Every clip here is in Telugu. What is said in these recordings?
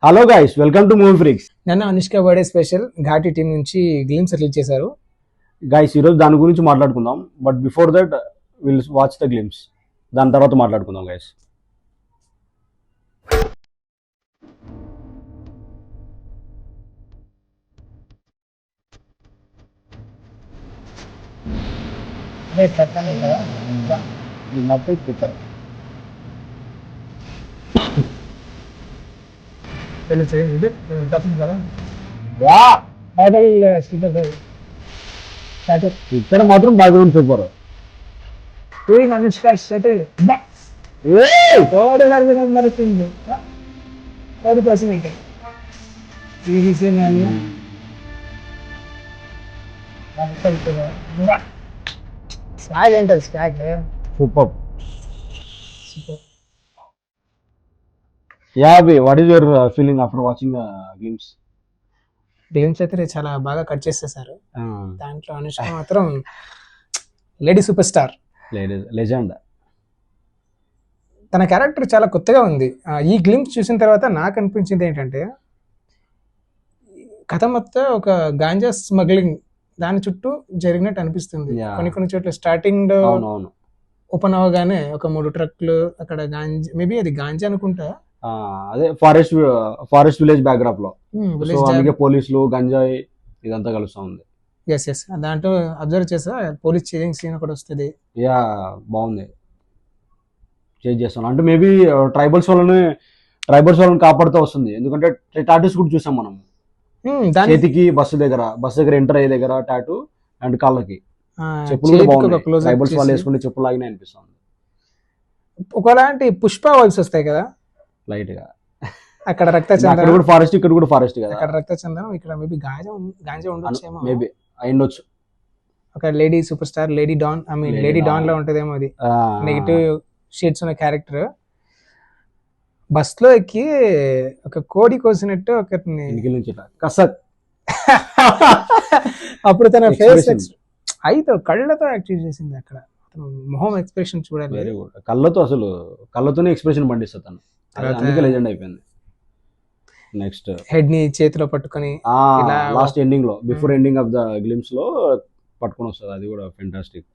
Hello guys, welcome to movie freaks. నిన్న Anushka birthday special Ghaati team నుంచి గ్లిమ్స్ రిలీజ్ చేశారు. గైస్, ఈరోజు దాని గురించి మాట్లాడుకుందాం. But before that will watch the glimpse. దాని తర్వాత మాట్లాడుకుందాం గైస్. ఇక్కడ మాత్రం బ్యాక్గ్రౌండ్ సూపర్. సూపర్. యా బి, what is your feeling after watching glimpse? Glimpse అయితే చాలా బాగా కట్ చేసేసారు. దాంట్లో అనుష్క మాత్రం లేడీ సూపర్ స్టార్, లెజెండ్. తన క్యారెక్టర్ చాలా కొత్తగా ఉంది. ఈ గ్లిమ్స్ చూసిన తర్వాత నాకు అనిపించింది ఏంటంటే, కథ మొత్తం ఒక గాంజా స్మగ్లింగ్ దాని చుట్టూ జరిగినట్టు అనిపిస్తుంది. కొన్ని చోట్ల స్టార్టింగ్ లో ఓపెన్ అవగానే ఒక 3 ట్రక్లు అక్కడ గాంజా, మేబీ అది గాంజా అనుకుంటా, అదే ఫారెస్ట్ విలేజ్ బ్యాక్డ్రాప్ లో అందుకే పోలీసులు గంజాయి ఇదంతా కలుస్తా ఉంది. ఎస్ దాంట్లో అబ్జర్వ్ చేసా, పోలీస్ చేంజింగ్ సీన్ కూడా వస్తుంది. యా, బాగుంది. చేంజ్ చేస్తాను అంటే మేబీ ట్రైబల్స్ వాళ్ళని కాపాడుతూ వస్తుంది. ఎందుకంటే టాటూస్ కూడా చూసాం మనం. చేతికి బస్సు దగ్గర ఎంటర్ అయ్యే దగ్గర టాటూ అండ్ కాళ్ళకి చెప్పులు బాగున్నాయి. ట్రైబల్స్ వాళ్ళు వేసుకుంటే చెప్పులు లాగానే అనిపిస్తుంది. ఒకలాంటి పుష్ప వైబ్స్ వస్తాయి కదా లైట్ గా. అక్కడ రక్తచందనం కూడా ఫారెస్ట్, ఇక్కడ కూడా ఫారెస్ట్ కదా. అక్కడ రక్తచందనం, ఇక్కడ మేబీ గాంజా ఉండొచ్చేమో. మేబీ అయ్యుండొచ్చు. ఒక lady super star, lady don, lady don లో ఉంటదేమో అది. నెగిటివ్ షేడ్స్ ఉన్న క్యారెక్టర్ బస్ లో ఎక్కి ఒక కోడి కోసినట్టు ఒకరిని అప్పుడు తన ఫేస్ అయితే కళ్ళతో యాక్ట్ చేసింది. అక్కడ మొహం ఎక్స్ప్రెషన్ చూడాలి. Very good. కళ్ళతోనే ఎక్స్ప్రెషన్ పండిస్తుంది తను. అందుకే లెజెండ్ అయిపోయింది. నెక్స్ట్ హెడ్ ని చేతిలో పట్టుకొని లాస్ట్ ఎండింగ్ లో, before ending of the glimpse లో పట్టుకొని వస్తుంది. అది కూడా ఫెంటాస్టిక్.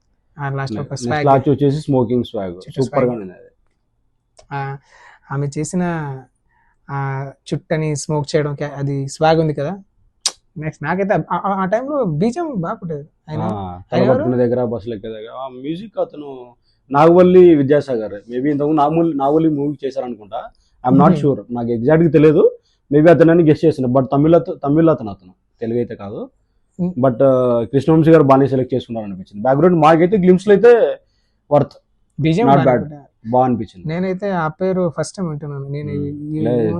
లాస్ట్ వచ్చేసి స్మోకింగ్ స్వాగ్ సూపర్ గా ఉంది. ఆమె చేసిన చుట్టని స్మోక్ చేయడం, అది స్వాగ్ ఉంది కదా. నెక్స్ట్ నాకైతే ఆ టైంలో బీజం బాగుంటది. దగ్గర బస్సులు ఎక్కే దగ్గర మ్యూజిక్ అతను నాగవల్లి విద్యాసాగర్, మేబీ ఇంతకుముందు నాగవల్లి మూవీ చేశారనుకుంటా. ఐఎమ్ నాట్ షూర్, నాకు ఎగ్జాక్ట్ గా తెలియదు. మేబీ అతనని గెస్ట్ చేసిన, బట్ తమిళ్ అతను తెలుగు అయితే కాదు. బట్ కృష్ణవంశీ గారు బాగానే సెలెక్ట్ చేసుకున్నారు అనిపించింది. బ్యాక్గ్రౌండ్ మాకైతే గ్లిమ్స్ లో అయితే వర్త్, నాట్ బ్యాడ్, బాగా అనిపించింది. నేనైతే ఆ పేరు ఫస్ట్ టైం వింటున్నాను. నేను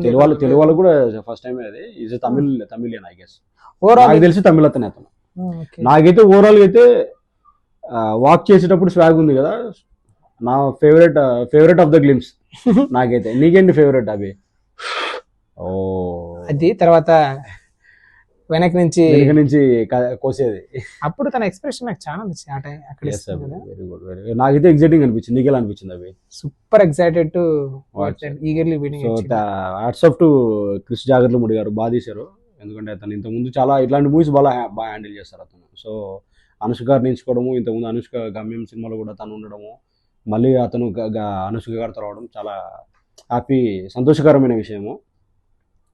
తెలుగు వాళ్ళు కూడా ఫస్ట్ టైం. అది ఈజ్ తమిళియన్ ఐ గెస్. నాకు తెలిసి తమిళ అతను. నాకైతే ఓవరాల్ గా అయితే వాక్ చేసేటప్పుడు స్వాగ్ ఉంది కదా. నా ఫేవరెట్ ఆఫ్ ద గ్లిమ్స్ నాకైతే. నీకేంటి ఫేవరెట్ అవి? అది తర్వాత వెనక నుంచి కోసేది, అప్పుడు తన ఎక్స్ప్రెషన్ నాకు చాలా నచ్చింది. ఆ టైం అక్కడ వెరీ గుడ్, వెరీ గుడ్. నాకైతే ఎక్సైటింగ్ అనిపించింది. నీకు ఎలా అనిపించింది అవి? Super excited to eagerly waiting. So hats off to Krish Jagarlamudi garu, బాగా తీశారు. ఎందుకంటే అతను ఇంతకుముందు చాలా ఇట్లాంటి మూవీస్ బాగా హ్యాండిల్ చేస్తారు అతను. సో అనుష్క గారిని ఎంచుకోవడము, ఇంతకుముందు అనుష్క గమ్యం సినిమాలో కూడా తను ఉండడము, మళ్ళీ అతను అనుష్క గారితో రావడం చాలా హ్యాపీ, సంతోషకరమైన విషయము.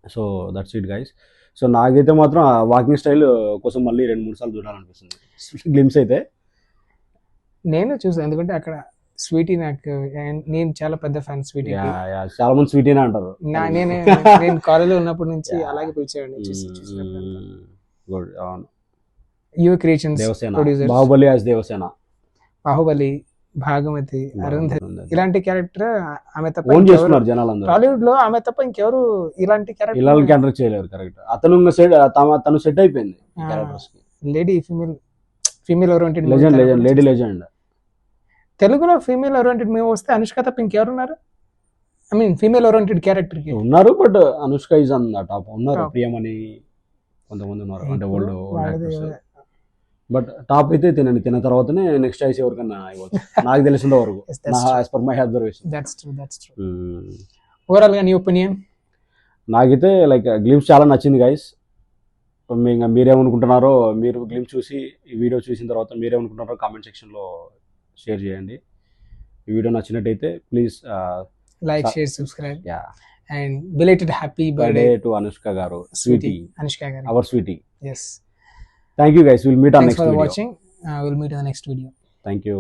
So that's it guys. So నాకైతే మాత్రం ఆ వాకింగ్ స్టైల్ కోసం మళ్ళీ 2-3 సార్లు చూడాలనిపిస్తుంది గ్లిమ్స్ అయితే. నేను చూసాను, ఎందుకంటే అక్కడ స్వీటీ, నేను చాలా పెద్ద ఫ్యాన్ స్వీటీ. చాలా మంది స్వీటీనే అంటారు. నేను కాలేజ్లో ఉన్నప్పటి నుంచి అలాగే పిలిచేవాడిని. గుడ్. అవును. Yuva Creations producer, Baahubali as Devasena, Baahubali, Bhaagamathie, Arundhati, ఇలాంటి క్యారెక్టర్ ఆమె తప్ప చేస్తున్నారు జనాలందరూ. టాలీవుడ్ లో ఆమె తప్ప ఇంకెవరు ఇలాంటి క్యారెక్టర్ చేయలేరు. కరెక్ట్. తను సెట్ అయిపోయింది క్యారెక్టర్స్ కి. Lady female oriented lady legend. తెలుగులో ఫీమేల్ ఓరియంటెడ్ మేము వస్తే అనుష్క తప్ప ఇంకెవరు ఉన్నారు? I mean female oriented character కి ఉన్నారు, but Anushka is on the top. ఉన్నారు ప్రియమణి, కొంతమంది ఉన్నారు, అంటే ఓల్డ్. బట్ టాప్ అయితే తిన తర్వాతనే నెక్స్ట్ చాయిస్ ఎవరికన్నా ఇవ్వచ్చు, నాకు తెలిసిన వరకు, as per my observation. That's true. Overall గా నీ ఒపీనియన్? నాకైతే లైక్ గ్లిమ్స్ చాలా నచ్చింది గైస్. మీరేమనుకుంటున్నారో, మీరు గ్లిమ్స్ చూసి ఈ వీడియో చూసిన తర్వాత మీరేమనుకుంటున్నారో కామెంట్ సెక్షన్లో షేర్ చేయండి. ఈ వీడియో నచ్చినట్టయితే please like, share, subscribe and belated happy birthday to Anushka garu, Sweety, Anushka garu, our Sweety. yes, thank you guys, will meet on thanks next for video. watching. We'll meet in the next video. Thank you.